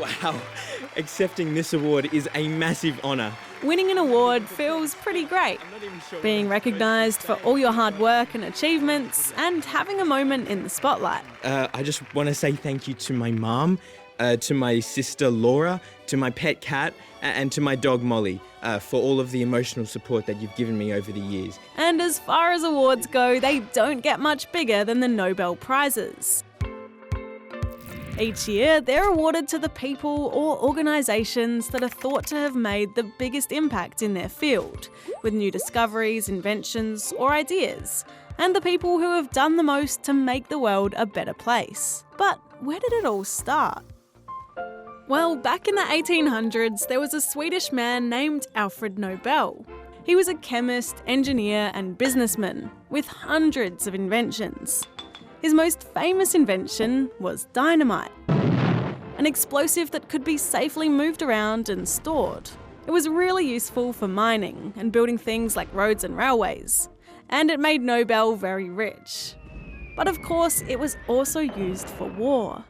Wow, accepting this award is a massive honour. Winning an award feels pretty great. Being recognised for all your hard work and achievements and having a moment in the spotlight. I just want to say thank you to my mum, to my sister Laura, to my pet cat, and to my dog Molly for all of the emotional support that you've given me over the years. And as far as awards go, they don't get much bigger than the Nobel Prizes. Each year, they're awarded to the people or organisations that are thought to have made the biggest impact in their field, with new discoveries, inventions, or ideas, and the people who have done the most to make the world a better place. But where did it all start? Well, back in the 1800s, there was a Swedish man named Alfred Nobel. He was a chemist, engineer, and businessman, with hundreds of inventions. His most famous invention was dynamite, an explosive that could be safely moved around and stored. It was really useful for mining and building things like roads and railways, and it made Nobel very rich. But of course, it was also used for war.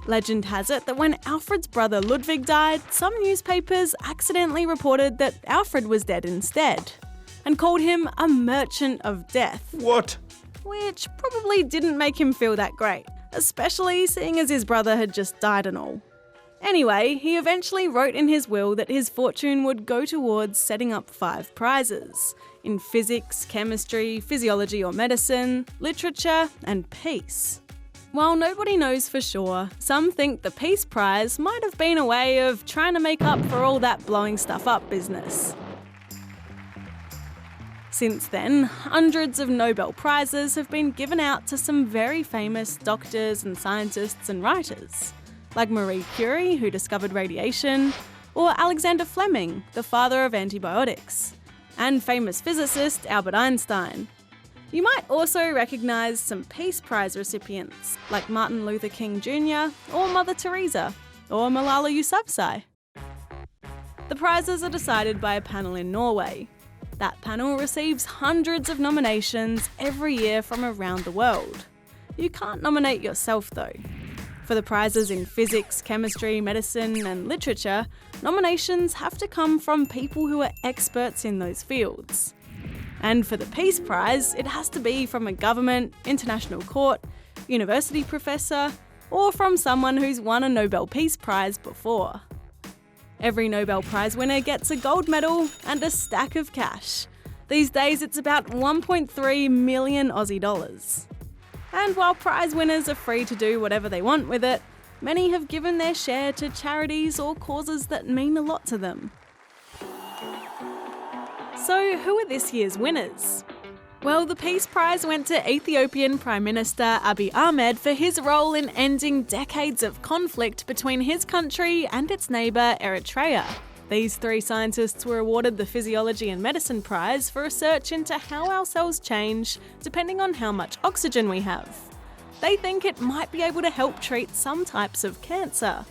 Legend has it that when Alfred's brother Ludwig died, some newspapers accidentally reported that Alfred was dead instead, and called him a merchant of death. What? Which probably didn't make him feel that great, especially seeing as his brother had just died and all. Anyway, he eventually wrote in his will that his fortune would go towards setting up 5 prizes in physics, chemistry, physiology or medicine, literature, and peace. While nobody knows for sure, some think the Peace Prize might have been a way of trying to make up for all that blowing stuff up business. Since then, hundreds of Nobel Prizes have been given out to some very famous doctors and scientists and writers, like Marie Curie, who discovered radiation, or Alexander Fleming, the father of antibiotics, and famous physicist Albert Einstein. You might also recognise some Peace Prize recipients, like Martin Luther King Jr. or Mother Teresa, or Malala Yousafzai. The prizes are decided by a panel in Norway. That panel receives hundreds of nominations every year from around the world. You can't nominate yourself though. For the prizes in physics, chemistry, medicine, and literature, nominations have to come from people who are experts in those fields. And for the Peace Prize, it has to be from a government, international court, university professor, or from someone who's won a Nobel Peace Prize before. Every Nobel Prize winner gets a gold medal and a stack of cash. These days it's about 1.3 million Aussie dollars. And while prize winners are free to do whatever they want with it, many have given their share to charities or causes that mean a lot to them. So who are this year's winners? Well, the Peace Prize went to Ethiopian Prime Minister Abiy Ahmed for his role in ending decades of conflict between his country and its neighbour Eritrea. These 3 scientists were awarded the Physiology and Medicine Prize for research into how our cells change depending on how much oxygen we have. They think it might be able to help treat some types of cancer.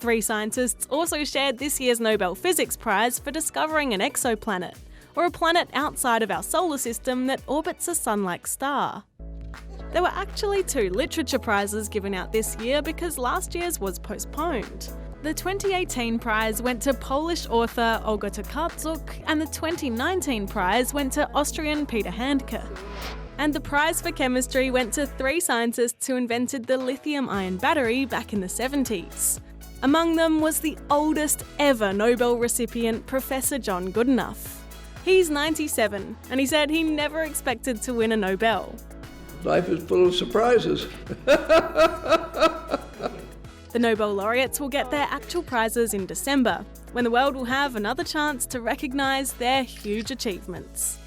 3 scientists also shared this year's Nobel Physics Prize for discovering an exoplanet, or a planet outside of our solar system that orbits a sun-like star. There were actually 2 literature prizes given out this year because last year's was postponed. The 2018 prize went to Polish author Olga Tokarczuk, and the 2019 prize went to Austrian Peter Handke. And the prize for chemistry went to 3 scientists who invented the lithium-ion battery back in the 70s. Among them was the oldest ever Nobel recipient, Professor John Goodenough. He's 97, and he said he never expected to win a Nobel. Life is full of surprises. The Nobel laureates will get their actual prizes in December, when the world will have another chance to recognise their huge achievements.